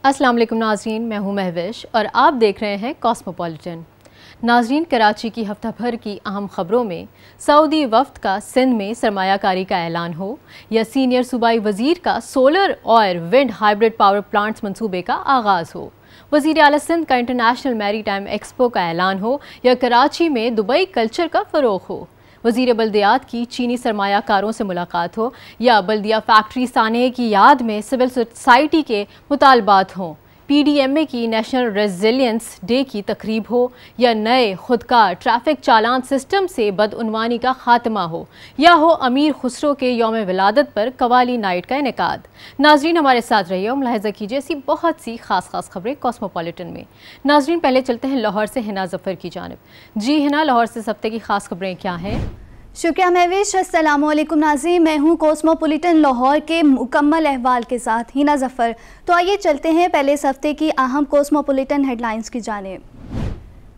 अस्सलाम वालेकुम नाज़रीन, मैं हूं महविश और आप देख रहे हैं कॉस्मोपॉलिटन। नाज़रीन, कराची की हफ्ता भर की अहम खबरों में सऊदी वफ्द का सिंध में सरमायाकारी का ऐलान हो या सीनियर सूबाई वज़ीर का सोलर और विंड हाइब्रिड पावर प्लांट्स मंसूबे का आगाज़ हो, वज़ीर आला सिंध का इंटरनेशनल मैरी टाइम एक्सपो का ऐलान हो या कराची में दुबई कल्चर का फ़रोग़ हो, वज़ीर बल्दियात की चीनी सरमायाकारों से मुलाकात हो या बल्दिया फैक्ट्री साने की याद में सिविल सोसाइटी के मुतालबात हों, PDMA की नेशनल रेजिलियंस डे की तकरीब हो या नए खुदकार ट्रैफिक चालान सिस्टम से बदउनवानी का खात्मा हो या हो अमीर खुसरो के यौम विलादत पर कवाली नाइट का इनेकाद। नाजरीन, हमारे साथ रहिए और मुलाहिजा कीजिए ऐसी बहुत सी खास खबरें कॉस्मोपॉलिटन में। नाजरीन, पहले चलते हैं लाहौर से हिना जफ़र की जानिब। जी हिना, लाहौर से इस हफ्ते की खास खबरें क्या हैं? शुक्रिया महविश। अस्सलाम वालेकुम नाज़रीन, मैं हूँ कॉस्मोपॉलिटन लाहौर के मुकम्मल अहवाल के साथ हिना जफ़र। तो आइए चलते हैं पहले इस हफ्ते की अहम कॉस्मोपॉलिटन हेडलाइंस की जानिब।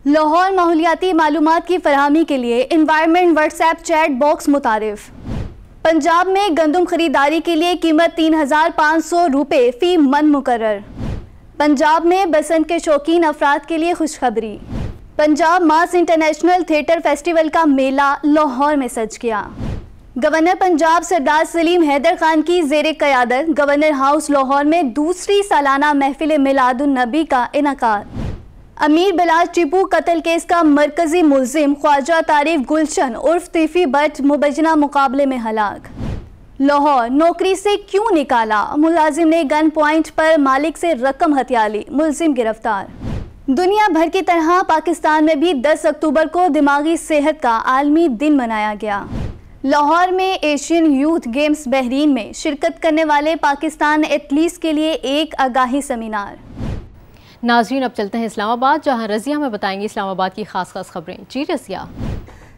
लाहौर माहौलियाती मालूमात की फरहमी के लिए इन्वायरमेंट व्हाट्सएप चैट बॉक्स मुतारिफ। पंजाब में गंदम खरीदारी के लिए कीमत 3500 रुपये फ़ी मन मुकर्रर। पंजाब में बसंत के शौकीन अफराद के लिए खुशखबरी। पंजाब मास इंटरनेशनल थिएटर फेस्टिवल का मेला लाहौर में सज गया। गवर्नर पंजाब सरदार सलीम हैदर खान की ज़ेरे क़यादत गवर्नर हाउस लाहौर में दूसरी सालाना महफिल मिलादुन नबी का इनकाद। अमीर बिलाल टिपू कत्ल केस का मरकजी मुल्जिम ख्वाजा तारिफ गुलशन उर्फ तीफी भट्ट मुबजना मुकाबले में हलाक। लाहौर नौकरी से क्यों निकाला, मुलाजिम ने गन पॉइंट पर मालिक से रकम हथिया ली, मुल्जिम गिरफ्तार। दुनिया भर की तरह पाकिस्तान में भी 10 अक्टूबर को दिमागी सेहत का आलमी दिन मनाया गया। लाहौर में एशियन यूथ गेम्स बहरीन में शिरकत करने वाले पाकिस्तान एथलीट्स के लिए एक आगाही सेमिनार। नाजरीन, अब चलते हैं इस्लामाबाद, जहां रजिया में बताएंगे इस्लामाबाद की खास खबरें। जी रजिया।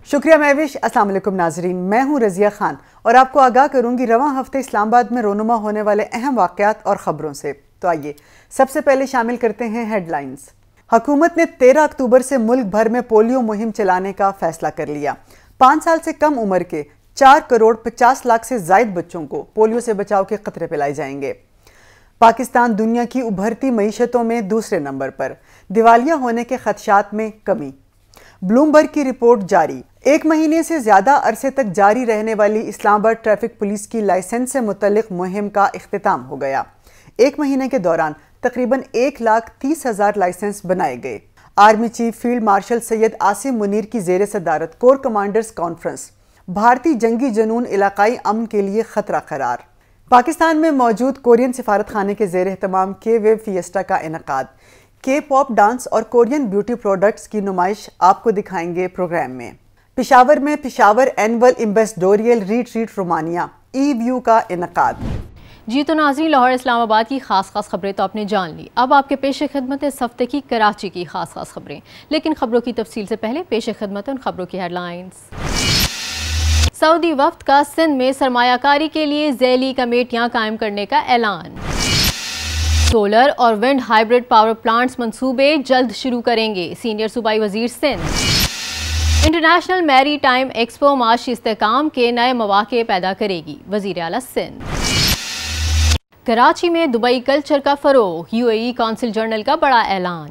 शुक्रिया महविश। अस्सलाम वालेकुम नाजरीन, मैं हूँ रजिया खान और आपको आगाह करूँगी रवां हफ्ते इस्लामाबाद में रोनुमा होने वाले अहम वाक़यात और ख़बरों से। तो आइए सबसे पहले शामिल करते हैं हेडलाइंस। हुकूमत ने 13 अक्टूबर से मुल्क भर में पोलियो मुहिम चलाने का फैसला कर लिया। 5 साल से कम उम्र के 4 करोड़ 50 लाख से जायद बच्चों को पोलियो से बचाव के खतरे पिलाए जाएंगे। पाकिस्तान दुनिया की उभरती मईशतों में दूसरे नंबर पर, दिवालिया होने के खदशात में कमी। ब्लूमबर्ग की रिपोर्ट जारी। 1 महीने से ज्यादा अरसे तक जारी रहने वाली इस्लामाबाद ट्रैफिक पुलिस की लाइसेंस से मुतल्लिक मुहिम का इख्तिताम हो गया। 1 महीने के दौरान तकरीबन 1,30,000 लाइसेंस बनाए गए। Army chief field marshal Syed Asim Munir की जेर सदारत कोर कमांडर्स कॉन्फ्रेंस। भारतीय जंगी जनून इलाकाई अमन के लिए खतरा करार। पाकिस्तान में मौजूद कोरियन सिफारत खाने के जेर एहतमाम के वेब फिएस्टा का इनकाद। के पॉप डांस और कोरियन ब्यूटी प्रोडक्ट्स की नुमाइश आपको दिखाएंगे प्रोग्राम में। पिशावर में पिशावर एनुअल एम्बेसडोरियल रिट्रीट रोमानिया ई-व्यू का इनकाद। जी तो नाज़रीन, लाहौर इस्लामाबाद की खास खबरें तो आपने जान ली। अब आपके पेश खिदमत इस हफ्ते की कराची की खास खबरें, लेकिन खबरों की तफसील से पहले पेश खिदमत उन खबरों की हेडलाइंस। सऊदी वफ्द का सिंध में सरमायाकारी के लिए ज़ैली कमेटियां कायम करने का ऐलान। सोलर और विंड हाइब्रिड पावर प्लांट्स मंसूबे जल्द शुरू करेंगे, सीनियर सूबाई वजीर Sindh. International maritime expo माशी इस्तेहकाम के नए मौके पैदा करेगी, वजीर आला सिंध। कराची में दुबई कल्चर का फरोग, UAE कौंसिल जनरल का बड़ा ऐलान।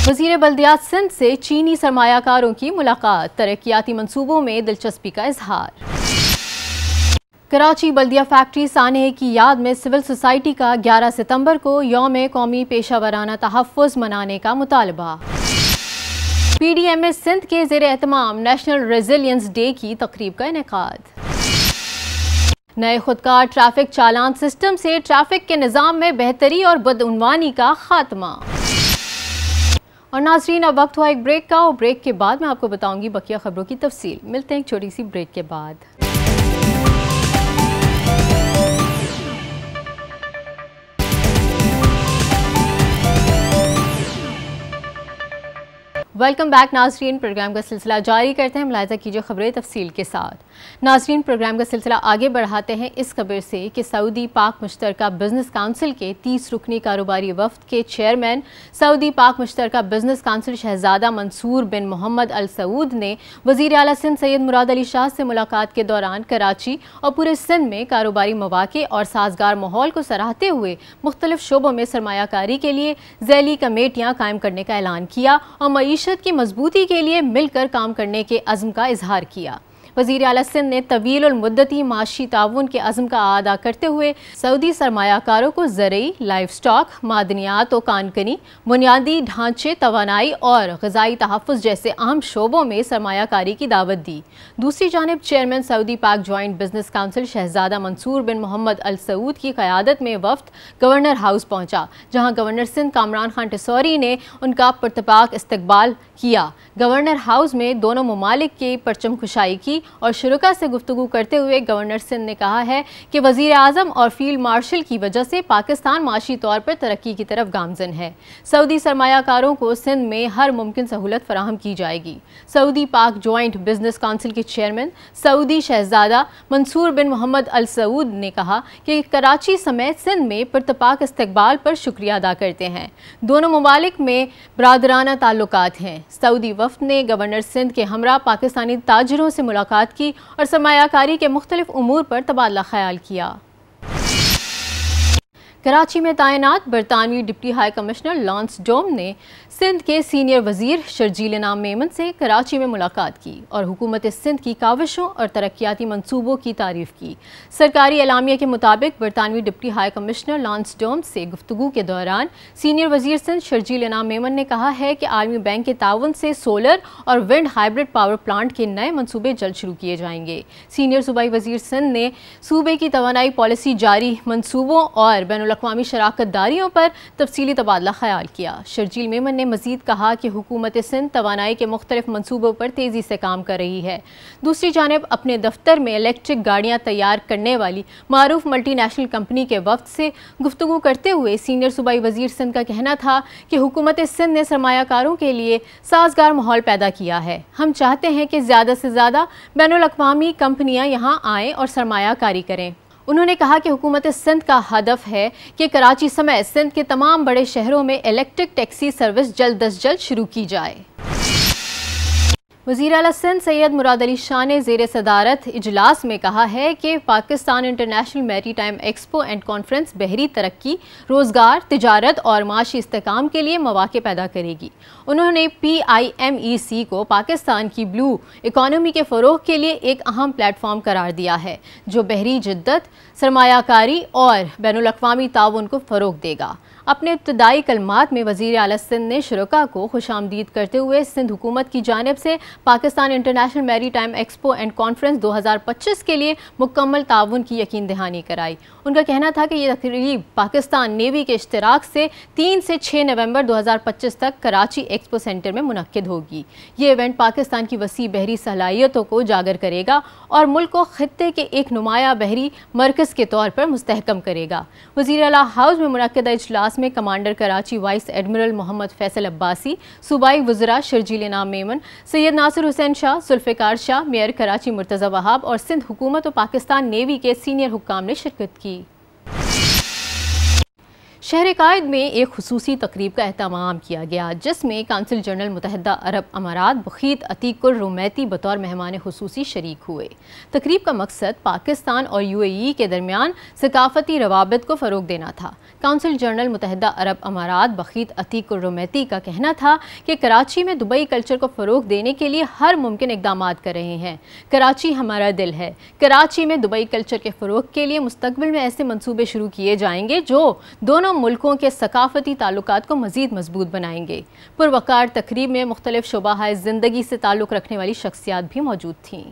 वज़ीर बल्दियात सिंध से चीनी सरमायाकारों की मुलाकात, तरक्याती मंसूबों में दिलचस्पी का इजहार। कराची बल्दिया फैक्ट्री साने की याद में सिविल सोसाइटी का 11 सितंबर को यौम कौमी पेशा वराना तहफ़्फ़ुज़ मनाने का मुतालबा। PDMA सिंध के ज़ेर एहतमाम नेशनल रेजिलियंस डे की तकरीब का इनेकाद। नए खुदकार ट्रैफिक चालान सिस्टम से ट्रैफिक के निज़ाम में बेहतरी और बदउनवानी का खात्मा। और नाजरीन, अब वक्त हुआ एक ब्रेक का, और ब्रेक के बाद मैं आपको बताऊंगी बकिया खबरों की तफसील। मिलते हैं एक छोटी सी ब्रेक के बाद। वेलकम बैक नाजरीन। प्रोग्राम का सिलसिला जारी करते हैं, मुलाहिजा कीजिए खबरें तफसील के साथ। नाजरीन, प्रोग्राम का सिलसिला आगे बढ़ाते हैं इस खबर से कि सऊदी पाक मुश्तरका बिजनेस काउंसिल के 30 रुकनी कारोबारी वफ्द के चेयरमैन सऊदी पाक मुश्तरका बिजनेस काउंसिल शहजादा मंसूर बिन मोहम्मद अल सऊद ने वज़ीर आला सिंध सैयद मुराद अली शाह से मुलाकात के दौरान कराची और पूरे सिंध में कारोबारी मौक़े और साजगार माहौल को सराहते हुए मुख्तलिफ शोबों में सरमायाकारी के लिए ज़ैली कमेटियाँ कायम करने का ऐलान किया और मईशत की मजबूती के लिए मिलकर काम करने के अज़्म का इजहार किया। वज़ीर आला सिंध ने तवील और मुद्दती माशी ताउन के अज़्म का अदा करते हुए सऊदी सरमायाकारों को ज़रई, लाइफ स्टॉक, मादनियात और कानकनी, बुनियादी ढांचे, तवानाई और ग़िज़ाई तहफ़्फ़ुज़ जैसे अहम शोबों में सरमायाकारी की दावत दी। दूसरी जानिब चेयरमैन सऊदी पाक जॉइंट बिजनेस काउंसिल शहजादा मंसूर बिन मोहम्मद अल सऊद की क़यादत में वफ़द गवर्नर हाउस पहुँचा, जहाँ गवर्नर सिंध कामरान खान टिसौरी ने उनका पुरतपाक इस्तकबाल किया। गवर्नर हाउस में दोनों ममालिक की परचम कुशाई की और शुरुका से गुफ्तगू करते हुए गवर्नर सिंध ने कहा है कि वज़ीर आज़म और फील्ड मार्शल की वजह से पाकिस्तान माशी तौर पर तरक्की की तरफ गामजन है। सऊदी सरमायाकारों को सिंध में हर मुमकिन सहूलत फराहम की जाएगी। सऊदी पाक जॉइंट बिजनेस काउंसिल के चेयरमैन सऊदी शहजादा मंसूर बिन मोहम्मद अल सऊद ने कहा कि कराची समेत सिंध में पुरतपाक इस्तकबाल पर शुक्रिया अदा करते हैं। दोनों ममालिक में बरादराना ताल्लुकात हैं। सऊदी वफ़द ने गवर्नर सिंध के हमरा पाकिस्तानी ताजिरों से मुलाकात की और सरमायाकारी के मुख्तलिफ उमूर पर तबादला ख्याल किया। कराची में तैनात बरतानवी डिप्टी हाई कमिश्नर लॉन्स डोम ने सिंध के सीनियर वजीर शर्जील इनाम मेमन से कराची में मुलाकात की और हुकूमत सिंध की काविशों और तरक्याती मंसूबों की तारीफ की। सरकारी एलामिया के मुताबिक बरतानवी डिप्टी हाई कमिश्नर लॉन्स डोम से गुफ्तगू के दौरान सीनियर वजीर सिंध शर्जील इनाम मेमन ने कहा है कि आलमी बैंक के ताउन से सोलर और विंड हाइब्रिड पावर प्लांट के नए मनसूबे जल्द शुरू किए जाएंगे। सीनियर सूबाई वजीर सिंध ने सूबे की तवानाई पॉलिसी जारी मनसूबों और बैनुल-अक़वामी शराकत दारियों पर तफसीली तबादला ख्याल किया। शर्जील मेमन ने मजीद कहा कि हुकूमत सिंध तवानाई के मुख्तलिफ मनसूबों पर तेज़ी से काम कर रही है। दूसरी जानिब अपने दफ्तर में इलेक्ट्रिक गाड़ियाँ तैयार करने वाली मारूफ मल्टीनेशनल कंपनी के वक्त से गुफ्तगू करते हुए सीनियर सूबाई वजीर सिंध का कहना था कि हुकूमत सिंध ने सरमायाकारों के लिए साजगार माहौल पैदा किया है। हम चाहते हैं कि ज़्यादा से ज़्यादा बैनुल-अक़वामी कंपनियाँ यहाँ आएँ और सरमायाकारी करें। उन्होंने कहा कि हुकूमत सिंध का हदफ है कि कराची समेत सिंध के तमाम बड़े शहरों में इलेक्ट्रिक टैक्सी सर्विस जल्द अज जल्द शुरू की जाए। वज़ीर आला सिंध सैयद मुराद अली शाह ने ज़ेर सदारत इजलास में कहा है कि Pakistan international maritime expo and conference बहरी तरक्की, रोज़गार, तिजारत और माशी इस्तेकाम के लिए मौक़े पैदा करेगी। उन्होंने PIMEC को पाकिस्तान की ब्लू इकॉनमी के फ़रोग़ के लिए एक अहम प्लेटफॉर्म करार दिया है, जो बहरी जिद्दत, सरमायाकारी और बैनुल-अक़वामी ताउन को फ़रोग़ देगा। अपने इब्तदाई कलमात में वज़ीर आला सिंध ने शुरका को खुशामदीद करते हुए सिंध हुकूमत की जानिब से Pakistan international maritime expo and conference 2025 के लिए मुकम्मल ताउन की यकीन दहानी कराई। उनका कहना था कि ये तकरीब पाकिस्तान नेवी के इश्तराक से 3 से 6 नवंबर 2025 तक कराची एक्सपो सेंटर में मुनक्किद होगी। ये इवेंट पाकिस्तान की वसी बहरी सलाहियतों को उजागर करेगा और मुल्क को खित्ते के एक नुमाया बहरी मरकज़ के तौर पर मुस्तहकम करेगा। वज़ीर आला हाउस में मुनक्किदा इजलास में commander Karachi vice admiral Mohammad Faisal Abbasi, सूबाई वज़रा शर्जील इनाम मेमन, सैयद नासिर हुसैन शाह, जुल्फ़िकार शाह, मेयर कराची मुर्तज़ा वहाब और सिंध हुकूमत और पाकिस्तान नेवी के सीनियर हुक्काम ने शिरकत की। शहर कायद में एक खुसूसी तकरीब का एहतमाम किया गया, जिसमें काउंसिल जनरल मुत्तहिदा अरब अमारात बखीत अतीकुर रुमैती बतौर मेहमान खुसूसी शरीक हुए। तकरीब का मकसद पाकिस्तान और UAE के दरमियान सकाफती रवाबित को फ़रोग देना था। काउंसिल जनरल मुत्तहिदा अरब अमारात बखीत अतीकुर रुमैती का कहना था कि कराची में दुबई कल्चर को फ़रोग देने के लिए हर मुमकिन इक़दाम कर रहे हैं। कराची हमारा दिल है। कराची में दुबई कल्चर के फ़रोग के लिए मुस्तक़बिल में ऐसे मनसूबे शुरू किए जाएंगे जो दोनों मुल्कों के सकाफती ताल्लुकात को मज़ीद मजबूत बनाएंगे। पुरवकार तकरीब में मुख्तलिफ शोबाहाए ज़िंदगी से ताल्लुक़ रखने वाली शख्सियात भी मौजूद थीं।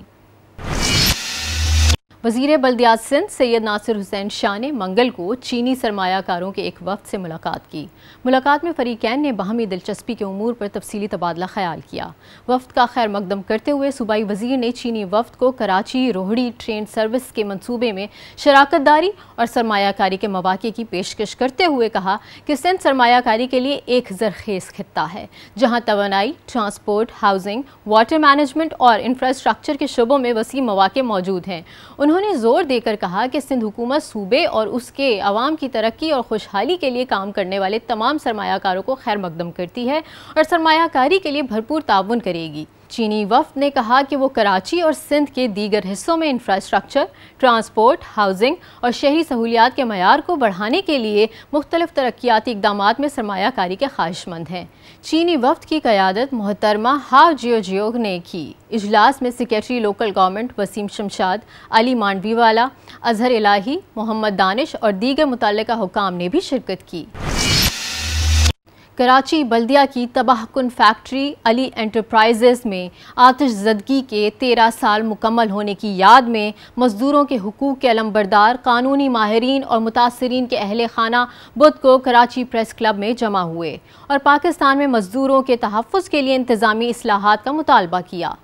वज़ीर बल्दियात सिंध सैयद नासिर हुसैन शाह ने मंगल को चीनी सरमायाकारों के एक वफ़द से मुलाकात की। मुलाकात में फ़रीक़ैन ने बाहमी दिलचस्पी के उमूर पर तफसीली तबादला ख्याल किया। वफ़द का खैर मकदम करते हुए सूबाई वज़ीर ने चीनी वफ़द को कराची रोहड़ी ट्रेन सर्विस के मंसूबे में शराकत दारी और सरमायाकारी के मौक़े की पेशकश करते हुए कहा कि सिंध सरमायाकारी के लिए एक ज़रख़ेज़ खित्ता है, जहाँ तवानाई, ट्रांसपोर्ट, हाउसिंग, वाटर मैनेजमेंट और इंफ्रास्ट्रक्चर के शोबों में वसी मौक़े मौजूद हैं। उन्होंने जोर देकर कहा कि सिंध हुकूमत सूबे और उसके अवाम की तरक्की और खुशहाली के लिए काम करने वाले तमाम सरमायाकारों को खैर मकदम करती है और सरमायाकारी के लिए भरपूर ताउन करेगी। चीनी वफ़द ने कहा कि वो कराची और सिंध के दीगर हिस्सों में इंफ्रास्ट्रक्चर, ट्रांसपोर्ट, हाउसिंग और शहरी सहूलियात के मयार को बढ़ाने के लिए मुख्तलिफ तरक्याती इक़दामात में सरमायाकारी के ख्वाहिशमंद हैं। चीनी वफ़द की क़यादत मोहतरमा हाव जियो ने की। इजलास में secretary local government Waseem Shamshad, Ali Mandviwala, Azhar Ilahi, Mohammad Danish और दीगर मुतल्लिका हुकाम ने भी शिरकत की। कराची बल्दिया की तबाहकुन फैक्ट्री अली एंटरप्राइजेज़ में आतिश ज़दगी के 13 साल मुकम्मल होने की याद में मज़दूरों के हुकूक के अलंबरदार, कानूनी माहिरीन और मुतासरीन के अहले खाना बुध को कराची प्रेस क्लब में जमा हुए और पाकिस्तान में मज़दूरों के तहफ़्फ़ुज़ के लिए इंतज़ामी इस्लाहात का मुतालबा किया।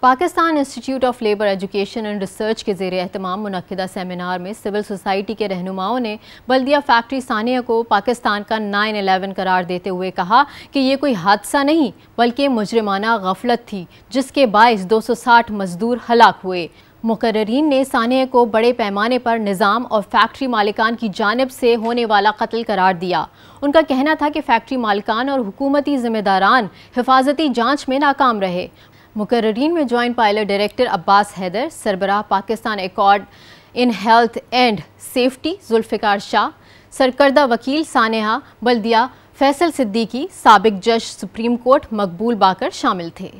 Pakistan institute of labour education and research के ज़ेरे एहतमाम मुनक्किदा सेमिनार में सिविल सोसाइटी के रहनुमाओं ने बल्दिया फैक्ट्री सानिया को पाकिस्तान का 9/11 करार देते हुए कहा कि ये कोई हादसा नहीं बल्कि मुजरिमाना गफलत थी, जिसके बाइस 260 मजदूर हलाक हुए। मुकर्रीन ने सानिया को बड़े पैमाने पर निज़ाम और फैक्ट्री मालिकान की जानिब से होने वाला कत्ल करार दिया। उनका कहना था कि फैक्ट्री मालिकान और हुकूमती ज़िम्मेदारान हिफाजती जाँच में नाकाम रहे। मुकर्रीन में joint pilot director Abbas Haider, सरबराह Pakistan accord in health and safety Zulfiqar Shah, सरकर्दा वकील सानेहा बल्दिया फैसल सिद्दीकी, साबिक जज सुप्रीम कोर्ट मकबूल बाकर शामिल थे।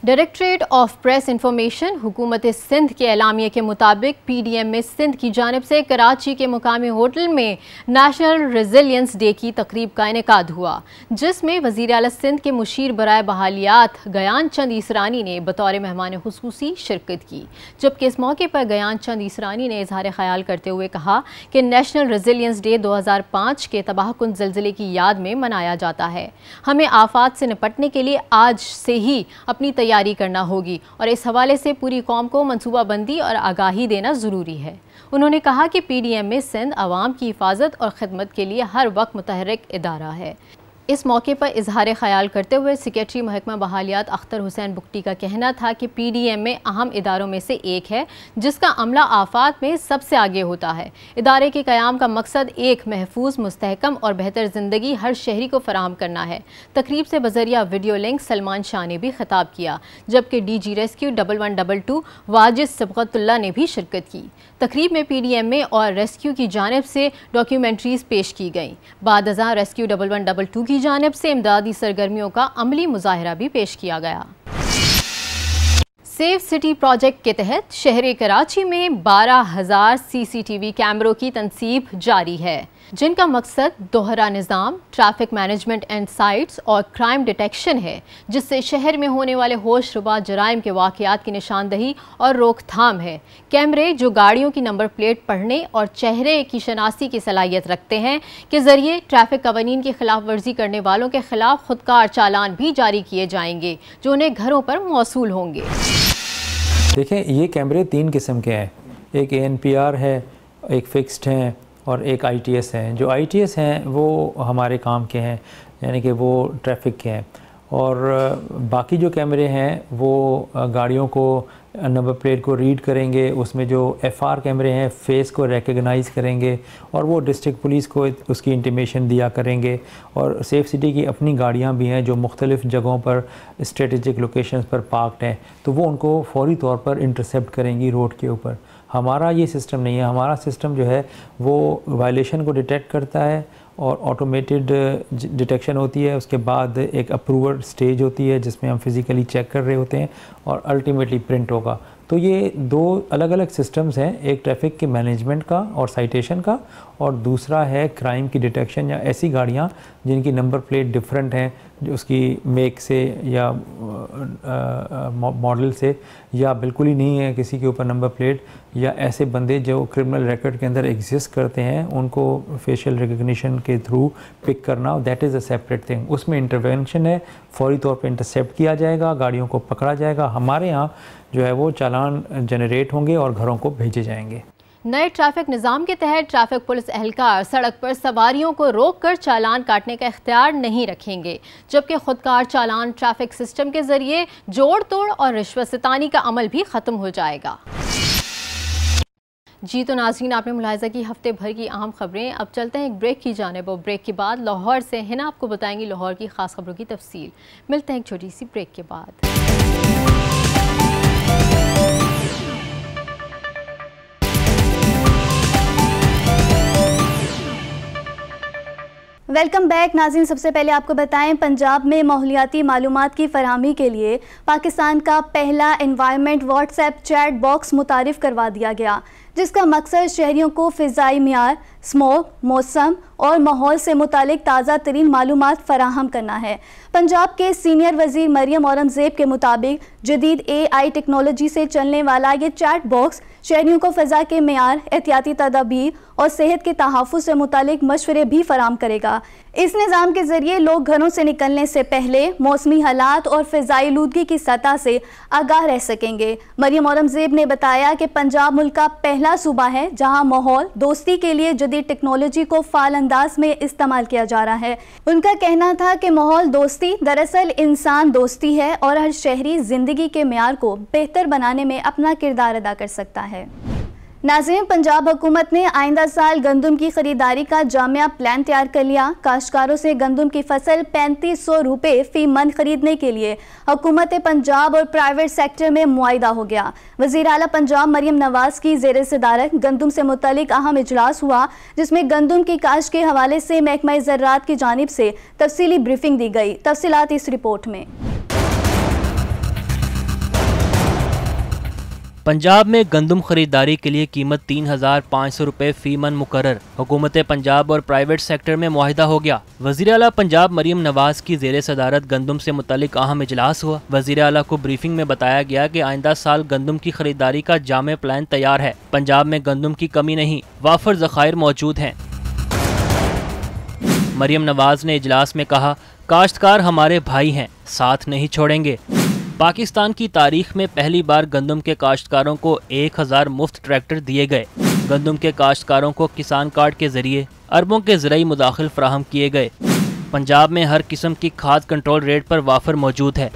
डायरेक्टरेट ऑफ प्रेस इंफॉर्मेशन हुकूमत सिंध के एलामिया के मुताबिक PDM में सिंध की जानिब से कराची के मुकामी होटल में नेशनल रेजिलियंस डे की तकरीब का इनेकाद हुआ, जिसमें वज़ीर आला सिंध के मुशीर बराए बहालियात गयान चंद ईसरानी ने बतौर मेहमान खुसूसी शिरकत की। जबकि इस मौके पर गयान चंद ईसरानी ने इजहार ख्याल करते हुए कहा कि नेशनल रेजिलियंस डे 2005 के तबाहकुन ज़लज़ले की याद में मनाया जाता है। हमें आफात से निपटने के लिए आज से ही अपनी तैयारी करना होगी और इस हवाले से पूरी कौम को मनसूबाबंदी और आगाही देना ज़रूरी है। उन्होंने कहा कि PDM में सिंध आवाम की हिफाजत और खिदमत के लिए हर वक्त मुतहर्रिक इदारा है। इस मौके पर इजहार ख्याल करते हुए सेक्रेटरी महकमा बहालियात अख्तर हुसैन बुगटी का कहना था कि PDM में अहम इदारों में से एक है जिसका अमला आफात में सबसे आगे होता है। इदारे के क़याम का मकसद एक महफूज, मुस्तहकम और बेहतर ज़िंदगी हर शहरी को फराहम करना है। तकरीब से बजरिया वीडियो लिंक सलमान शाह ने भी खिताब किया, जबकि DG रेस्क्यू 1122 वाजिद सबगतुल्ला ने भी शिरकत की। तकरीब में PDM में और रेस्क्यू की जानिब से डॉक्यूमेंट्रीज़ पेश की गईं। बाद अज़ां रेस्क्यू 1122 की जानिब से इमदादी सरगर्मियों का अमली मुजाहिरा भी पेश किया गया। सेफ सिटी प्रोजेक्ट के तहत शहर कराची में 12,000 CCTV कैमरों की तनसीब जारी है, जिनका मकसद दोहरा निज़ाम, ट्रैफिक मैनेजमेंट एंड साइट्स और क्राइम डिटेक्शन है, जिससे शहर में होने वाले होशरुबा जराइम के वाक़यात की निशानदही और रोकथाम है। कैमरे जो गाड़ियों की नंबर प्लेट पढ़ने और चेहरे की शनासी की सलाहियत रखते हैं के ज़रिए ट्रैफिक कवानीन की खिलाफ वर्जी करने वालों के खिलाफ खुदकार चालान भी जारी किए जाएंगे, जो उन्हें घरों पर मौसूल होंगे। देखें, ये कैमरे 3 किस्म के हैं। एक ANPR है, एक फिक्स्ड हैं और एक ITS हैं। जो ITS हैं वो हमारे काम के हैं, यानी कि वो ट्रैफिक के हैं, और बाकी जो कैमरे हैं वो गाड़ियों को नंबर प्लेट को रीड करेंगे। उसमें जो FR कैमरे हैं फेस को रिकग्नाइज़ करेंगे और वो डिस्ट्रिक्ट पुलिस को उसकी इंटीमेशन दिया करेंगे। और सेफ सिटी की अपनी गाड़ियां भी हैं जो मुख्तलिफ़ जगहों पर स्ट्रेटेजिक लोकेशंस पर पार्क्ड हैं, तो वो उनको फौरी तौर पर इंटरसेप्ट करेंगी रोड के ऊपर। हमारा ये सिस्टम नहीं है। हमारा सिस्टम जो है वो वायलेशन को डिटेक्ट करता है और ऑटोमेटेड डिटेक्शन होती है। उसके बाद एक अप्रूवर स्टेज होती है जिसमें हम फिज़िकली चेक कर रहे होते हैं और अल्टीमेटली प्रिंट होगा। तो ये दो अलग अलग सिस्टम्स हैं, एक ट्रैफिक के मैनेजमेंट का और साइटेशन का, और दूसरा है क्राइम की डिटेक्शन या ऐसी गाड़ियाँ जिनकी नंबर प्लेट डिफरेंट हैं, जो उसकी मेक से या मॉडल से या बिल्कुल ही नहीं है किसी के ऊपर नंबर प्लेट, या ऐसे बंदे जो क्रिमिनल रिकॉर्ड के अंदर एग्जिस्ट करते हैं उनको फेशियल रिकग्निशन के थ्रू पिक करना, that is a separate thing. उसमें इंटरवेंशन है, फौरी तौर पे इंटरसेप्ट किया जाएगा, गाड़ियों को पकड़ा जाएगा, हमारे यहाँ जो है वो चालान जनरेट होंगे और घरों को भेजे जाएंगे। नए ट्रैफिक निज़ाम के तहत ट्रैफिक पुलिस एहलकार सड़क पर सवारियों को रोककर चालान काटने का इख्तियार नहीं रखेंगे, जबकि खुदकार चालान ट्रैफिक सिस्टम के जरिए जोड़ तोड़ और रिश्वत सितानी का अमल भी ख़त्म हो जाएगा। जी तो नाज़रीन, आपने मुलाहिज़ा की हफ्ते भर की अहम खबरें। अब चलते हैं एक ब्रेक की जानिब और ब्रेक के बाद लाहौर से हिना आपको बताएंगी लाहौर की ख़ास खबरों की तफसील। मिलते हैं एक छोटी सी ब्रेक के बाद। वेलकम बैक नाज़रीन। सबसे पहले आपको बताएं, पंजाब में माहौलियाती मालूमात की फराहमी के लिए पाकिस्तान का पहला एनवायरनमेंट व्हाट्सएप चैट बॉक्स मुतारिफ़ करवा दिया गया, जिसका मकसद शहरियों को फ़िज़ाई मियार, स्मोक, मौसम और माहौल से मुतालिक ताज़ा तरीन मालूमात फराहम करना है। पंजाब के सीनियर वज़ीर मरियम औरंगज़ेब के मुताबिक जदीद AI टेक्नोलॉजी से चलने वाला ये चैट बॉक्स शहरियों को फ़ज़ा के मियार, एहतियाती तदाबीर और सेहत के तहफ़्फ़ुज़ से मुतालिक मशवरे भी फराहम करेगा। इस निज़ाम के ज़रिए लोग घरों से निकलने से पहले मौसमी हालात और फ़िज़ाई आलूदगी की सतह से आगाह रह सकेंगे। मरियम औरंगज़ेब ने बताया कि पंजाब मुल्क का पहला सूबा है जहाँ माहौल दोस्ती के लिए जदीद टेक्नोलॉजी को फ़ाल अंदाज में इस्तेमाल किया जा रहा है। उनका कहना था कि माहौल दोस्ती दरअसल इंसान दोस्ती है और हर शहरी ज़िंदगी के मेयार को बेहतर बनाने में अपना किरदार अदा कर सकता है। नाज़रीन, पंजाब हुकूमत ने आइंदा साल गंदम की खरीदारी का जामिया प्लान तैयार कर लिया। काश्तकारों से गंदम की फसल 3500 रुपये फ़ी मन खरीदने के लिए हुकूमत पंजाब और प्राइवेट सेक्टर में मुआहिदा हो गया। वज़ीर आला पंजाब मरियम नवाज़ की ज़ेर सदारत गंदम से मुतल्लिक अहम इजलास हुआ, जिसमें गंदम की काश्त के हवाले से महकमा ज़राअत की जानिब से तफसीली ब्रीफिंग दी गई। तफसीलात इस रिपोर्ट में। पंजाब में गंदम खरीदारी के लिए कीमत 3500 रुपये फ़ी मन मुकर्रर। हुकूमत पंजाब और प्राइवेट सेक्टर में मुआहिदा हो गया। वज़ीर आला पंजाब मरियम नवाज़ की ज़ेर सदारत गंदम से मुतल्लिक अहम इजलास हुआ। वज़ीर आला को ब्रीफिंग में बताया गया कि आइंदा साल गंदम की खरीदारी का जामे प्लान तैयार है। पंजाब में गंदम की कमी नहीं, वाफर ज़खायर मौजूद हैं। मरियम नवाज़ ने इजलास में कहा, काश्तकार हमारे भाई हैं, साथ नहीं छोड़ेंगे। पाकिस्तान की तारीख में पहली बार गंदम के काश्तकारों को 1000 मुफ्त ट्रैक्टर दिए गए। गंदम के काश्तकारों को किसान कार्ड के जरिए अरबों के ज़राई मुदाखिल फराहम किए गए। पंजाब में हर किस्म की खाद कंट्रोल रेट पर वाफर मौजूद है।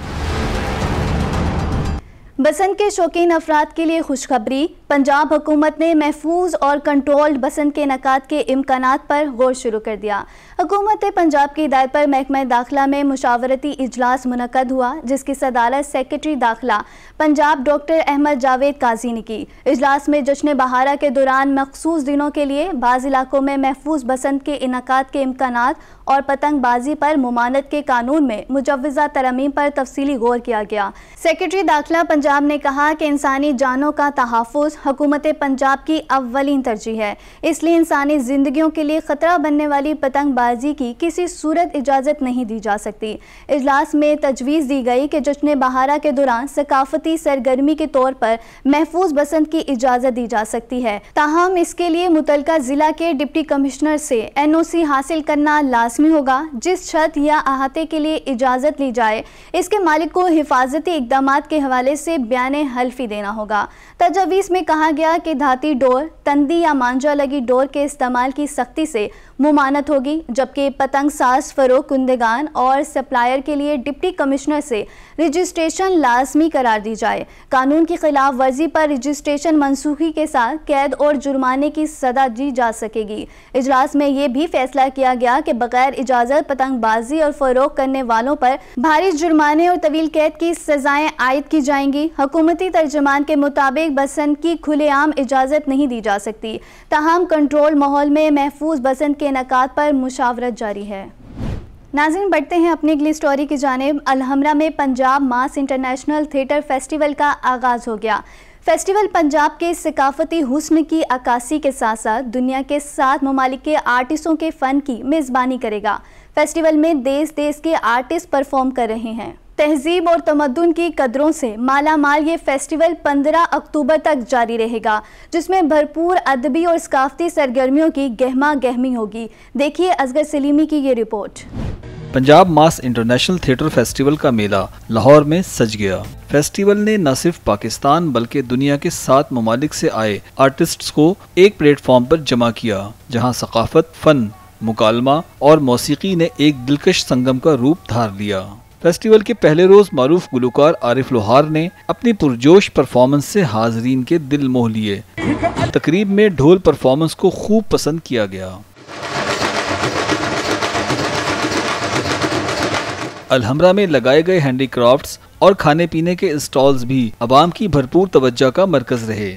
बसंत के शौकीन अफराद के लिए खुशखबरी। पंजाब हुकूमत ने महफूज और कंट्रोल्ड बसंत के इनेकाद के इम्कानात पर गौर शुरू कर दिया। हुकूमत पंजाब की हिदायत पर महकमा दाखिला में मुशावरती इजलास मुनक़द हुआ, जिसकी सदारत सेक्रेटरी दाखिला पंजाब डॉक्टर अहमद जावेद काजी ने की। इजलास में जश्न बहारा के दौरान मखसूस दिनों के लिए बाज़ इलाकों में महफूज बसंत के इनेकाद के इम्कानात और पतंगबाजी पर मुमानत के कानून में मुजव्वज़ा तरमीम पर तफसीली गौर किया गया। सेक्रेटरी दाखिला पंजाब ने कहा कि इंसानी जानों का तहफ़्फ़ुज़ हुकूमत पंजाब की अव्वलीन तरजीह है, इसलिए इंसानी ज़िंदगियों के लिए ख़तरा बनने वाली पतंगबाजी की किसी सूरत इजाज़त नहीं दी जा सकती। इजलास में तजवीज़ दी गई कि जश्न बहारा के दौरान सकाफती सरगर्मी के तौर पर महफूज बसंत की इजाज़त दी जा सकती है, ताहम इसके लिए मुतलका ज़िला के डिप्टी कमिश्नर से NOC हासिल करना लाजमी होगा। जिस छत या अहाते के लिए इजाज़त ली जाए, इसके मालिक को हिफाजती इक़दामात के हवाले से बयान हल्फी देना होगा। तजवीज़ में कहा गया कि धाती डोर, तंदी या मांझा लगी डोर के इस्तेमाल की सख्ती से मुमानत होगी, जबकि पतंग साज फरोख कुंदगान और सप्लायर के लिए डिप्टी कमिश्नर से रजिस्ट्रेशन लाजमी करार दी जाए। कानून की खिलाफ वर्जी पर रजिस्ट्रेशन मनसूखी के साथ कैद और जुर्माने की सजा दी जा सकेगी। इजलास में यह भी फैसला किया गया कि बगैर इजाज़त पतंगबाजी और फरोख करने वालों पर भारी जुर्माने और तवील कैद की सजाएं आयद की जाएंगी। हुकूमती तर्जुमान के मुताबिक बसंत की खुलेआम इजाज़त नहीं दी जा सकती, ताहम कंट्रोल माहौल में महफूज बसंत के इनेकाद पर मुशावरत जारी है। नाज़रीन, बढ़ते हैं अपनी अगली स्टोरी की जानिब। अलहमरा में पंजाब मास इंटरनेशनल थिएटर फेस्टिवल का आगाज़ हो गया। फेस्टिवल पंजाब के सकाफती हुस्न की अक्कासी के साथ साथ दुनिया के 7 ममालिक के आर्टिस्टों के फ़न की मेज़बानी करेगा। फेस्टिवल में देश देश के आर्टिस्ट परफॉर्म कर रहे हैं। तहजीब और तमद्दुन की कदरों से माला माल ये फेस्टिवल 15 अक्टूबर तक जारी रहेगा, जिसमें भरपूर अदबी और सकाफती सरगर्मियों की गहमा गहमी होगी। देखिए असगर सलीमी की ये रिपोर्ट। पंजाब मास इंटरनेशनल थिएटर फेस्टिवल का मेला लाहौर में सज गया। फेस्टिवल ने न सिर्फ पाकिस्तान बल्कि दुनिया के 7 ममालिक से आए आर्टिस्ट्स को एक प्लेटफॉर्म पर जमा किया, जहां सकाफत, फन, मुकालमा और मौसीकी ने एक दिलकश संगम का रूप धार लिया। फेस्टिवल के पहले रोज मारूफ गुलकार आरिफ लोहार ने अपनी पुरजोश परफॉर्मेंस से हाजरीन के दिल मोह लिए। तकरीब में ढोल परफॉर्मेंस को खूब पसंद किया गया। अलहमरा में लगाए गए हैंडीक्राफ्ट्स और खाने पीने के स्टॉल्स भी अवाम की भरपूर तवज्जो का मरकज रहे।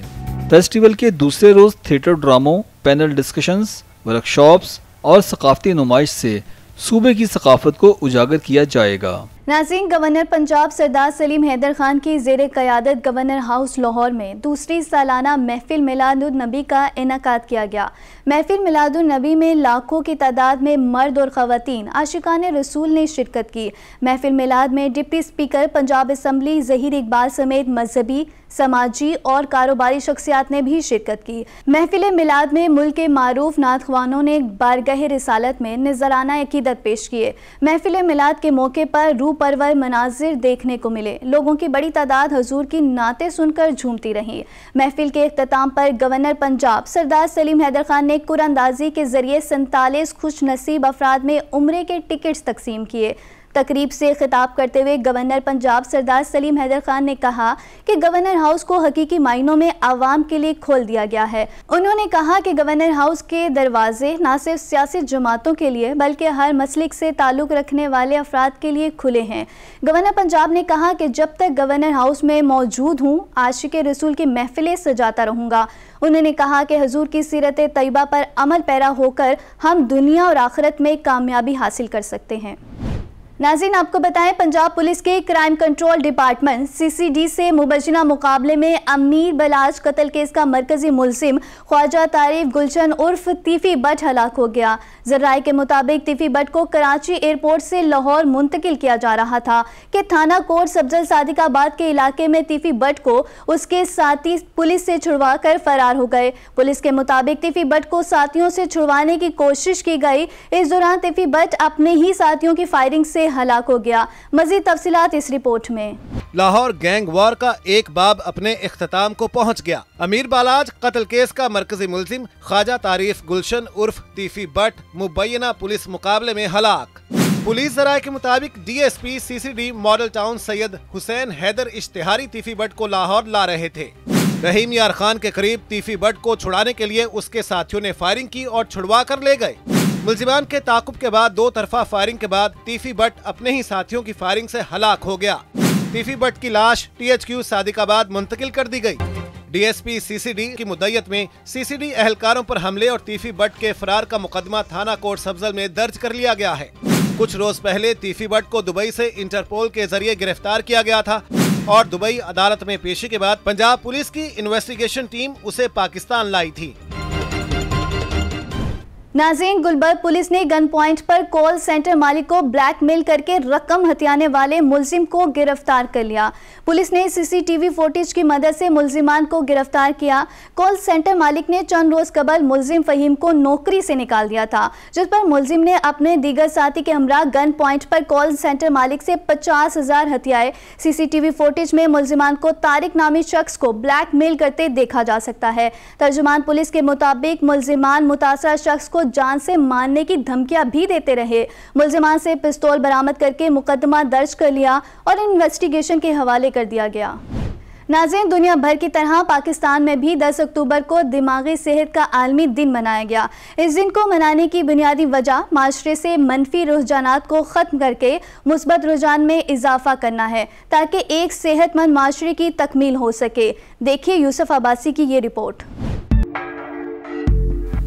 फेस्टिवल के दूसरे रोज थिएटर ड्रामों, पैनल डिस्कशंस, वर्कशॉप्स और सकाफती नुमाइश से सूबे की सकाफत को उजागर किया जाएगा। नाज़रीन, गवर्नर पंजाब सरदार सलीम हैदर खान की ज़ेर क़यादत गवर्नर हाउस लाहौर में दूसरी सालाना महफिल मिलादुन नबी का इनेकाद किया गया। महफिल मिलादुन नबी में लाखों की तादाद में मर्द और ख़वातीन आशिकाने रसूल ने शिरकत की। महफिल मिलाद में deputy speaker Punjab assembly Zaheer Iqbal समेत मजहबी, समाजी और कारोबारी शख्सियात ने भी शिरकत की। महफिल मिलाद में मुल्क के मारूफ नातख्वानों ने बारगाह रिसालत में नजराना अकीदत पेश किए। महफिल मिलाद के मौके पर रूह परवर मनाजिर देखने को मिले। लोगों की बड़ी तादाद हजूर की नातें सुनकर झूमती रही। महफिल के इख्तिताम पर गवर्नर पंजाब सरदार सलीम हैदर खान ने कुरानंदाजी के जरिए 47 खुश नसीब अफराद में उम्रे के टिकट्स तकसीम किए। तकरीब से खिताब करते हुए गवर्नर पंजाब सरदार सलीम हैदर खान ने कहा कि गवर्नर हाउस को हकीकी मायनों में आवाम के लिए खोल दिया गया है। उन्होंने कहा कि गवर्नर हाउस के दरवाजे न सिर्फ सियासी जमातों के लिए बल्कि हर मसलिक से ताल्लुक़ रखने वाले अफराद के लिए खुले हैं। गवर्नर पंजाब ने कहा कि जब तक गवर्नर हाउस में मौजूद हूँ, आशिक़े रसूल की महफिलें सजाता रहूँगा। उन्होंने कहा कि हजूर की सीरत तैयबा पर अमल पैरा होकर हम दुनिया और आखिरत में कामयाबी हासिल कर सकते हैं। नाज़रीन, आपको बताएं, पंजाब पुलिस के क्राइम कंट्रोल डिपार्टमेंट CCD से मुबजना मुकाबले में अमीर बलाज कत्ल केस का मरकजी मुलजिम ख्वाजा तारीफ गुलशन उर्फ तीफी बट हलाक हो गया। जराए के मुताबिक तीफी बट को कराची एयरपोर्ट से लाहौर मुंतकिल किया जा रहा था कि थाना कोट सब्जल सादिकाबाद के इलाके में तीफी बट को उसके साथी पुलिस से छुड़वा कर फरार हो गए। पुलिस के मुताबिक तीफी बट को साथियों से छुड़वाने की कोशिश की गई। इस दौरान तीफी बट अपने ही साथियों की फायरिंग से हलाक हो गया। मजीद तफसीलात इस रिपोर्ट में। लाहौर गैंग वॉर का एक बाब अपने इख्तिताम को पहुंच गया। अमीर बालाज कत्ल केस का मरकजी मुलजिम ख्वाजा तारीफ गुलशन उर्फ तीफी बट मुबैना पुलिस मुकाबले में हलाक। पुलिस जराये के मुताबिक DSP CCD model town Syed Hussain Haider इश्तिहारी तीफी बट को लाहौर ला रहे थे। रहीम यार खान के करीब तीफी बट को छुड़ाने के लिए उसके साथियों ने फायरिंग की और छुड़वा कर ले गए। मुल्जिमान के ताकुब के बाद 2 तरफा फायरिंग के बाद तीफी बट अपने ही साथियों की फायरिंग से हलाक हो गया। तीफी बट की लाश THQ सादिकाबाद मुंतकिल कर दी गई। DSP CCD की मुद्दत में CCD एहलकारों पर हमले और तीफी बट के फरार का मुकदमा थाना कोट सब्जल में दर्ज कर लिया गया है। कुछ रोज पहले तीफी बट को दुबई से इंटरपोल के जरिए गिरफ्तार किया गया था और दुबई अदालत में पेशी के बाद पंजाब पुलिस की इन्वेस्टिगेशन टीम उसे पाकिस्तान लाई थी। नाज़रीन, गुलबर्ग पुलिस ने गन पॉइंट पर कॉल सेंटर मालिक को ब्लैकमेल करके रकम हथियाने वाले मुलजिम को गिरफ्तार कर लिया। पुलिस ने CCTV फुटेज की मदद से मुलजिमान को गिरफ्तार किया। कॉल सेंटर मालिक ने चंद रोज कबल मुलजिम फहीम को नौकरी से निकाल दिया था, जिस पर मुलजिम ने अपने दीगर साथी के हमरा गन पॉइंट पर कॉल सेंटर मालिक से 50,000 हथियाए। CCTV फुटेज में मुलजिमान को तारिक नामी शख्स को ब्लैकमेल करते देखा जा सकता है। तर्जुमान पुलिस के मुताबिक मुलजिमान मुतासरा शख्स को जान से मारने की धमकियां भी देते रहे। मुलजिमान से पिस्तौल बरामद करके मुकदमा दर्ज कर लिया और इन्वेस्टिगेशन के हवाले कर दिया गया। नाज़रीन, दुनिया भर की तरह पाकिस्तान में भी 10 अक्टूबर को दिमागी सेहत का आलमी दिन मनाया गया। इस दिन को मनाने की बुनियादी वजह माशरे से मनफी रुझानात को ख़त्म करके मुस्बत रुझान में इजाफा करना है, ताकि एक सेहतमंद माशरे की तकमील हो सके। देखिए यूसुफ अब्बासी की ये रिपोर्ट।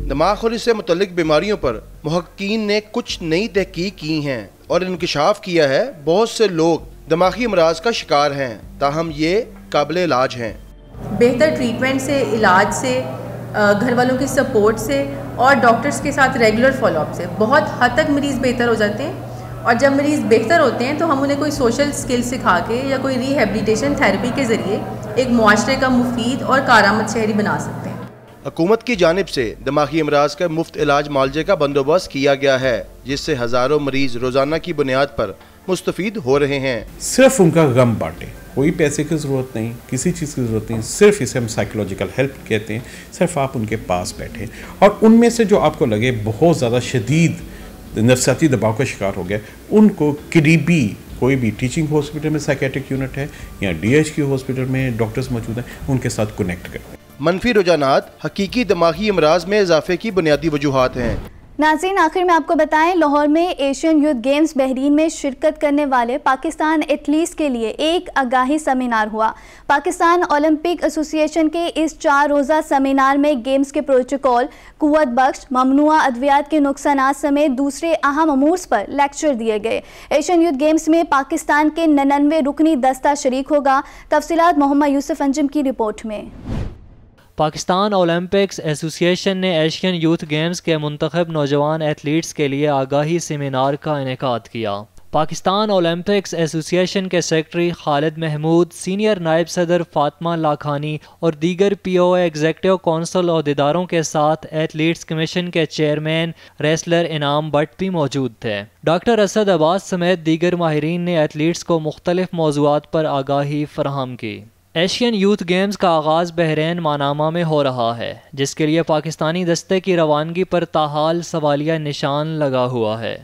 दिमाग से मुतल्लिक बीमारियों पर मुहक्कीन ने कुछ नई तहकीक की हैं और इंकशाफ किया है। बहुत से लोग दिमागी अमराज का शिकार हैं, ताहम ये काबिल इलाज हैं। बेहतर ट्रीटमेंट से, इलाज से, घर वालों की सपोर्ट से और डॉक्टर्स के साथ रेगुलर फॉलोअप से बहुत हद तक मरीज़ बेहतर हो जाते हैं। और जब मरीज़ बेहतर होते हैं तो हम उन्हें कोई सोशल स्किल सिखा के या कोई रिहेबिलिटेशन थेरेपी के ज़रिए एक मुआशरे का मुफीद और कारामद शहरी बना सकते हैं। हुकूमत की जानिब से दिमागी अमराज का मुफ्त इलाज मुआलजे का बंदोबस्त किया गया है, जिससे हज़ारों मरीज़ रोज़ाना की बुनियाद पर मुस्तफ़ीद हो रहे हैं। सिर्फ उनका गम बांटे, कोई पैसे की ज़रूरत नहीं, किसी चीज़ की ज़रूरत नहीं, सिर्फ इसे हम साइकोलॉजिकल हेल्प कहते हैं। सिर्फ आप उनके पास बैठे और उनमें से जो आपको लगे बहुत ज़्यादा शदीद नफसियाती दबाव का शिकार हो गया, उनको करीबी कोई भी टीचिंग हॉस्पिटल में साइकेट्रिक यूनिट है या DH हॉस्पिटल में डॉक्टर्स मौजूद हैं, उनके साथ कनेक्ट करते हैं। मनफी रुझानात हकीकी दिमागी अमराज में इजाफे की बुनियादी वजूहात हैं। नाज़रीन, आखिर में आपको बताएं, लाहौर में एशियन यूथ गेम्स बहरीन में शिरकत करने वाले पाकिस्तान एथलीट्स के लिए एक आगाही सेमिनार हुआ। पाकिस्तान ओलंपिक एसोसिएशन के इस 4 रोज़ा सेमिनार में गेम्स के प्रोटोकॉल, कुव्वत बख्श, ममनुआ अद्वियात के नुकसानात समेत दूसरे अहम अमूर्स पर लेक्चर दिए गए। एशियन यूथ गेम्स में पाकिस्तान के 99 रुकनी दस्ता शरीक होगा। तफसीलात मोहम्मद यूसुफ अंजुम की रिपोर्ट में। पाकिस्तान ओलंपिक्स एसोसिएशन ने एशियन यूथ गेम्स के मुंतखब नौजवान एथलीट्स के लिए आगाही सेमिनार का इनेकाद किया। पाकिस्तान ओलंपिक्स एसोसिएशन के सेक्रेटरी खालिद महमूद, सीनियर नायब सदर फातिमा लाखानी और दीगर POA एग्जेक्टिव कौंसिल अहदेदारों के साथ एथलीट्स कमीशन के चेयरमैन रेसलर इनाम भट्ट भी मौजूद थे। डॉक्टर असद अब्बास समेत दीगर माहिरीन ने एथलीट्स को मुख्तलिफ मौज़ूआत पर आगाही फराहम की। एशियन यूथ गेम्स का आगाज़ बहरीन मानामा में हो रहा है, जिसके लिए पाकिस्तानी दस्ते की रवानगी पर ताहाल सवालिया निशान लगा हुआ है।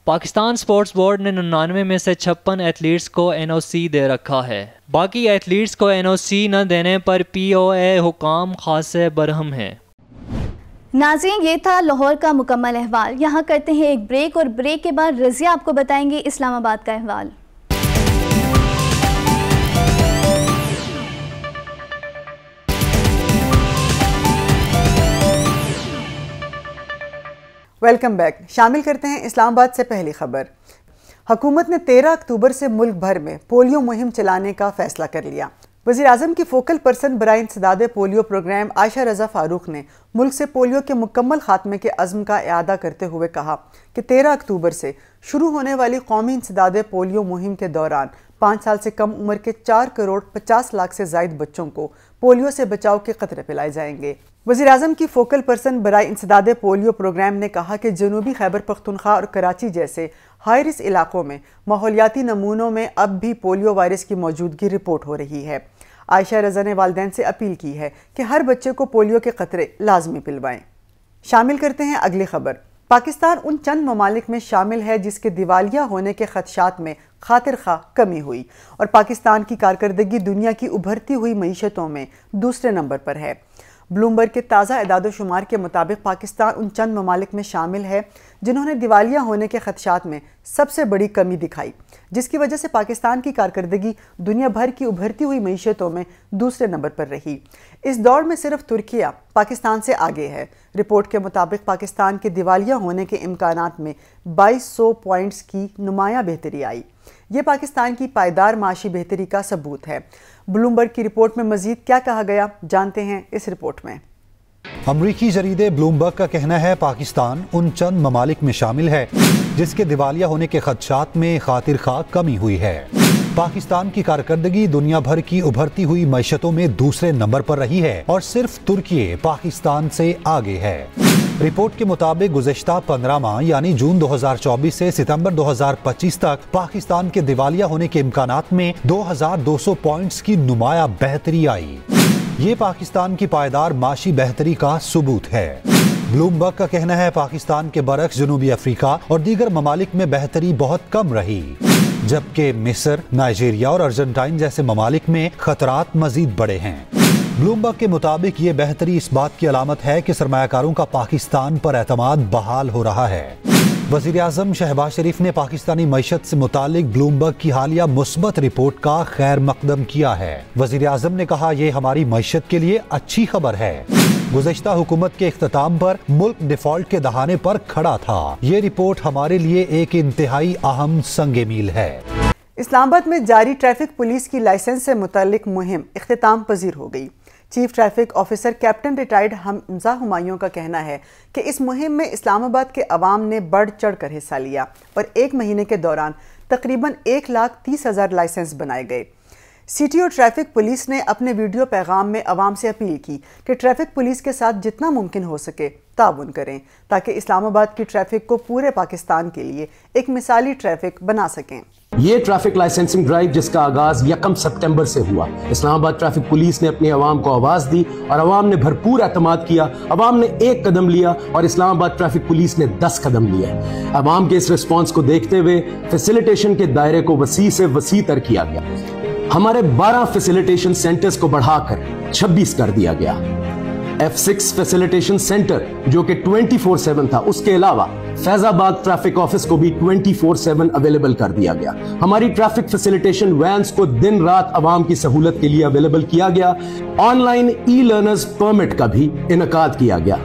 पाकिस्तान स्पोर्ट्स बोर्ड ने 99 में से 56 एथलीट्स को NOC दे रखा है। बाकी एथलीट्स को NOC न देने पर POA हुकाम खासे बरहम हैं। नाज़रीन, ये था लाहौर का मुकम्मल अहवाल। यहाँ करते हैं एक ब्रेक और ब्रेक के बाद रज़िया आपको बताएंगे इस्लामाबाद का अहवाल। Welcome back. शामिल करते हैं इस्लामाबाद से पहली खबर। हुकूमत ने 13 अक्टूबर से मुल्क भर में पोलियो मुहिम चलाने का फैसला कर लिया। वज़ीर आज़म की फोकल पर्सन बराए इंसदाद पोलियो प्रोग्राम आयशा रज़ा फ़ारूक ने मुल्क से पोलियो के मुकम्मल खात्मे के अज़्म का इआदा करते हुए कहा कि 13 अक्टूबर से शुरू होने वाली कौमी इंसदाद पोलियो मुहिम के दौरान 5 साल से कम उम्र के 4 करोड़ 50 लाख से ज़ायद बच्चों को पोलियो से बचाव के क़तरे पिलाए जाएंगे। वज़ीर आज़म की फोकल पर्सन बराए इंसदाद पोलियो प्रोग्राम ने कहा कि जनूबी खैबर पख्तूनख्वा और कराची जैसे हाई रिस्क इलाकों में माहौलियाती नमूनों में अब भी पोलियो वायरस की मौजूदगी रिपोर्ट हो रही है। आयशा रज़ा ने वालिदैन से अपील की है कि हर बच्चे को पोलियो के क़तरे लाजमी पिलवाएं। शामिल करते हैं अगली खबर। पाकिस्तान उन चंद ममालिक में शामिल है जिसके दिवालिया होने के खदशात में खातिर खा कमी हुई और पाकिस्तान की कारकर्दगी दुनिया की उभरती हुई मईशतों में दूसरे नंबर पर है। ब्लूमबर्ग के ताज़ा एदाद-ओ-शुमार के मुताबिक पाकिस्तान उन चंद ममालिक में शामिल है जिन्होंने दिवालिया होने के खदशात में सबसे बड़ी कमी दिखाई, जिसकी वजह से पाकिस्तान की कारकर्दगी दुनिया भर की उभरती हुई मईशतों में दूसरे नंबर पर रही। इस दौर में सिर्फ तुर्किया पाकिस्तान से आगे है। रिपोर्ट के मुताबिक पाकिस्तान के दिवालिया होने के इम्कानात में 2200 पॉइंट्स की नुमाया बेहतरी आई। ये पाकिस्तान की पायदार माशी बेहतरी का सबूत है। ब्लूमबर्ग की रिपोर्ट में मजीद क्या कहा गया, जानते हैं इस रिपोर्ट में। अमरीकी जरीदे ब्लूमबर्ग का कहना है पाकिस्तान उन चंद ममालिक में शामिल है जिसके दिवालिया होने के खदशात में खातिर खा कमी हुई है। पाकिस्तान की कारकर्दगी दुनिया भर की उभरती हुई मईशतों में दूसरे नंबर पर रही है और सिर्फ तुर्की पाकिस्तान से आगे है। रिपोर्ट के मुताबिक गुज़िश्ता 15 माह यानी जून 2024 से सितंबर 2025 तक पाकिस्तान के दिवालिया होने के इम्कानात में 2200 पॉइंट्स की नुमाया बेहतरी आई। ये पाकिस्तान की पायदार माशी बेहतरी का सबूत है। ब्लूमबर्ग का कहना है पाकिस्तान के बरक्स जनूबी अफ्रीका और दीगर ममालिक में बेहतरी बहुत कम रही, जबकि मिस्र, नाइजीरिया और अर्जेंटाइन जैसे ममालिक में खतरात मजीद बढ़े हैं। ब्लूमबर्ग के मुताबिक ये बेहतरी इस बात की अलामत है कि सरमायाकारों का पाकिस्तान पर एतमाद बहाल हो रहा है। वज़ीर आज़म शहबाज शरीफ ने पाकिस्तानी मईशत से मुतालिक ब्लूमबर्ग की हालिया मुस्बत रिपोर्ट का खैर मकदम किया है। वज़ीर आज़म ने कहा ये हमारी मईशत के लिए अच्छी खबर है। गुज़श्ता हुकूमत के इख्तिताम पर मुल्क डिफॉल्ट के दहाने पर खड़ा था। ये रिपोर्ट हमारे लिए एक इंतहाई अहम संगे मील है। इस्लामाबाद में जारी ट्रैफिक पुलिस की लाइसेंस से मुतालिक मुहिम इख्तिताम पजीर हो गई। Chief traffic officer captain retired Hamza Humayun का कहना है कि इस मुहिम में इस्लामाबाद के अवाम ने बढ़ चढ़ कर हिस्सा लिया और 1 महीने के दौरान तकरीबन 1,30,000 लाइसेंस बनाए गए। सीटीओ ट्रैफिक पुलिस ने अपने वीडियो पैगाम में अवाम से अपील की कि ट्रैफिक पुलिस के साथ जितना मुमकिन हो सके ताउन करें ताकि इस्लामाबाद की ट्रैफिक को पूरे पाकिस्तान के लिए एक मिसाली ट्रैफिक बना सकें। ये ट्रैफिक लाइसेंसिंग ड्राइव जिसका आगाज 1 सितंबर से हुआ, इस्लामाबाद ट्रैफिक पुलिस ने अपनी आवाम को आवाज दी और आवाम ने भरपूर एतमाद किया। आवाम ने 1 कदम लिया और इस्लामाबाद ट्रैफिक पुलिस ने 10 कदम लिए। आवाम के इस रिस्पॉन्स को देखते हुए फैसिलिटेशन के दायरे को वसी से वसी तर किया गया। हमारे 12 फैसिलिटेशन सेंटर्स को बढ़ाकर 26 कर दिया गया। F6 फैसिलिटेशन सेंटर जो कि 24/7 था, उसके अलावा फैजाबाद ट्रैफिक ऑफिस को भी 24/7 अवेलेबल कर दिया गया। हमारी ट्रैफिक फैसिलिटेशन वैन्स को दिन रात आवाम की सहूलत के लिए अवेलेबल किया गया। ऑनलाइन ई लर्नर्स परमिट का भी इनकाद किया गया।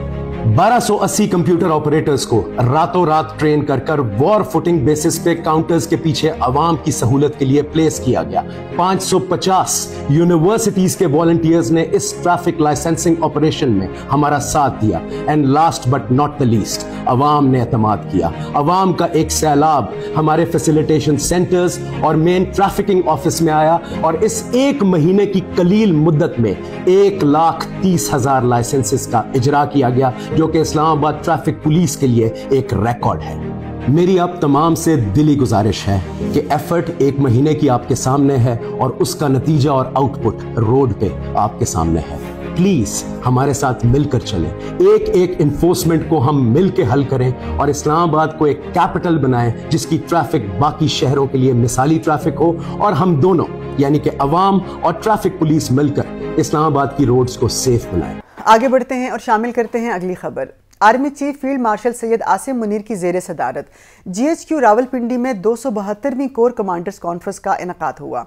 1280 कंप्यूटर ऑपरेटर्स को रातों रात ट्रेन कर वॉर फुटिंग बेसिस पे काउंटर्स के पीछे आवाम की सहूलत के लिए प्लेस किया गया। 550 यूनिवर्सिटीज के वॉलंटियर्स ने इस ट्रैफिक लाइसेंसिंग ऑपरेशन में हमारा साथ दिया। And last but not the least, आवाम ने एतमाद किया। आवाम का एक सैलाब हमारे फैसिलिटेशन सेंटर्स और मेन ट्रैफिकिंग ऑफिस में आया और इस 1 महीने की कलील मुद्दत में 1,30,000 लाइसेंसेस का इजरा किया गया, जो कि इस्लामाबाद ट्रैफिक पुलिस के लिए एक रिकॉर्ड है। मेरी आप तमाम से दिली गुजारिश है कि एफर्ट 1 महीने की आपके सामने है और उसका नतीजा और आउटपुट रोड पे आपके सामने है। प्लीज हमारे साथ मिलकर चलें, एक इन्फोर्समेंट को हम मिलकर हल करें और इस्लामाबाद को एक कैपिटल बनाएं जिसकी ट्रैफिक बाकी शहरों के लिए मिसाली ट्रैफिक हो और हम दोनों यानी कि अवाम और ट्रैफिक पुलिस मिलकर इस्लामाबाद की रोड्स को सेफ बनाएं। आगे बढ़ते हैं और शामिल करते हैं अगली खबर। Army chief field marshal Syed Asim Munir की जेर सदारत GHQ रावलपिंडी में 272वीं कोर कमांडर्स कॉन्फ्रेंस का इनकाद हुआ।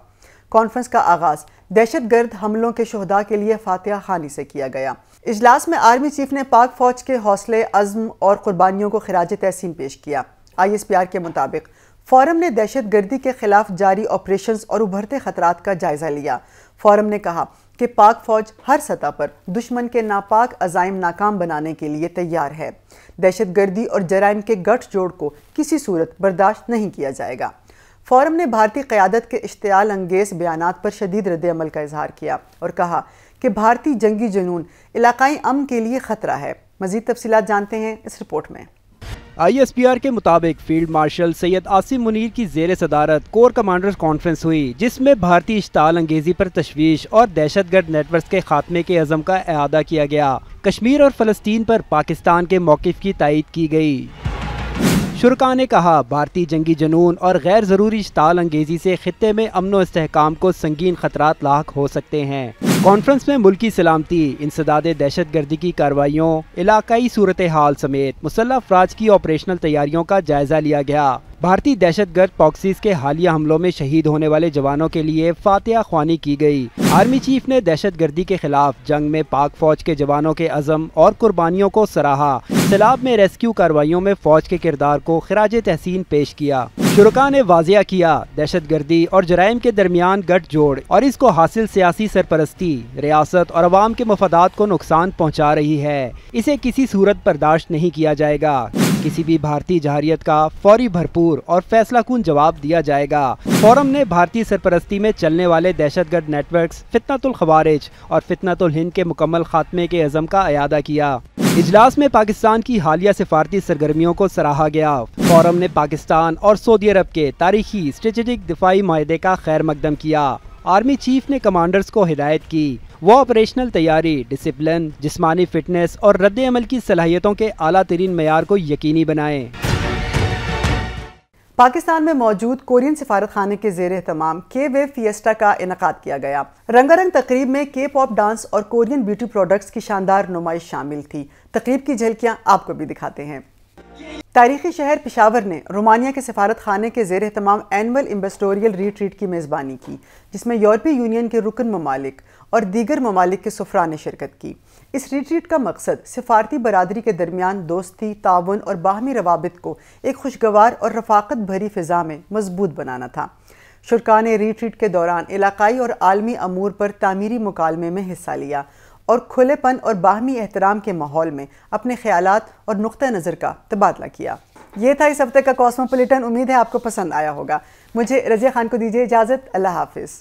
कॉन्फ्रेंस का आगाज दहशतगर्द हमलों के शोहदा के लिए फातिहा खानी से किया गया। इजलास में आर्मी चीफ ने पाक फौज के हौसले, अज़्म और कुर्बानियों को खिराज तहसीन पेश किया। ISPR के मुताबिक फोरम ने दहशतगर्दी के खिलाफ जारी ऑपरेशंस और उभरते खतरात का जायजा लिया। फोरम ने कहा कि पाक फौज हर सतह पर दुश्मन के नापाक अज़ाइम नाकाम बनाने के लिए तैयार है। दहशतगर्दी और जराइम के गठजोड़ को किसी सूरत बर्दाश्त नहीं किया जाएगा। फोरम ने भारतीय क़यादत के इश्तियाल अंगेज बयानात पर शदीद रद्द-ए-अमल का इजहार किया और कहा कि भारतीय जंगी जुनून इलाकाई अमन के लिए खतरा है। मज़ीद तफसीलात जानते हैं इस रिपोर्ट में। ISPR के मुताबिक फील्ड मार्शल सैयद आसिम मुनीर की जेर सदारत कोर कमांडर्स कॉन्फ्रेंस हुई, जिसमें भारतीय इश्ताल अंगेजी पर तशवीश और दहशतगर्द नेटवर्क के खात्मे के अज़म का अहाता किया गया। कश्मीर और फ़लस्तीन पर पाकिस्तान के मौक़िफ़ की तायीद की गई। शुरका ने कहा भारतीय जंगी जनून और गैर ज़रूरी इश्ताल अंगेजी से खित्ते में अमन व इस्तेहकाम को संगीन खतरात लाक हो सकते हैं। कॉन्फ्रेंस में मुल्की सलामती, इंसदाद दहशतगर्दी की कार्रवाइयों, इलाकाई सूरत हाल समेत मुसल्लह अफराज की ऑपरेशनल तैयारियों का जायजा लिया गया। भारतीय दहशतगर्द प्रॉक्सीज के हालिया हमलों में शहीद होने वाले जवानों के लिए फातिहा ख्वानी की गई। आर्मी चीफ ने दहशतगर्दी के खिलाफ जंग में पाक फौज के जवानों के अज़म और कुर्बानियों को सराहा। सैलाब में रेस्क्यू कार्रवाइयों में फौज के किरदार को खिराज तहसीन पेश किया। शुरका ने वाजिया किया दहशतगर्दी और जराइम के दरमियान गठजोड़ और इसको हासिल सियासी सरपरस्ती रियासत और अवाम के मफादात को नुकसान पहुँचा रही है। इसे किसी सूरत बर्दाश्त नहीं किया जाएगा। किसी भी भारतीय जहारियत का फौरी, भरपूर और फैसलाकुन जवाब दिया जाएगा। फोरम ने भारतीय सरपरस्ती में चलने वाले दहशतगर्द नेटवर्क्स फितनतुल खवारिज और फितनतुल हिंद के मुकम्मल खात्मे के अज़म का अयादा किया। इजलास में पाकिस्तान की हालिया सिफारती सरगर्मियों को सराहा गया। फोरम ने पाकिस्तान और सऊदी अरब के तारीखी स्ट्रेटेजिक दिफाई माहदे का खैर मकदम किया। आर्मी चीफ ने कमांडर्स को हिदायत की वो ऑपरेशनल तैयारी, डिसिप्लिन, जिस्मानी फिटनेस और रद्द-ए-अमल की सलाहियतों के आला तरीन मेयार को यकीनी बनाएं। पाकिस्तान में मौजूद कोरियन सिफारत खाने के ज़ेर एहतमाम K-Wave फिएस्टा का इनकाद किया गया। रंगारंग तकरीब में K-पॉप डांस और कोरियन ब्यूटी प्रोडक्ट्स की शानदार नुमाइश शामिल थी। तकरीब की झलकियाँ आपको भी दिखाते हैं। तारीखी शहर पेशावर ने रोमानिया के सिफारत खाने के ज़ेर एहतमाम एनुअल एम्बेसडोरियल रिट्रीट की मेज़बानी की, जिसमें यूरोपीय यूनियन के रुकन ममालिक और दीगर ममालिक के सुफरा ने शिरकत की। इस रिट्रीट का मकसद सिफारती बरादरी के दरमियान दोस्ती, ताउन और बाहमी रवाबित को एक खुशगवार और रफाकत भरी फ़िज़ा में मजबूत बनाना था। शुरका ने रिट्रीट के दौरान इलाकाई और आलमी अमूर पर तामीरी मुकालमे में हिस्सा लिया और खुलेपन और बाहमी एहतराम के माहौल में अपने ख्यालात और नुक्ता नज़र का तबादला किया। ये था इस हफ्ते का कॉस्मोपॉलिटन। उम्मीद है आपको पसंद आया होगा। मुझे रज़िया खान को दीजिए इजाज़त। अल्लाह हाफिज़।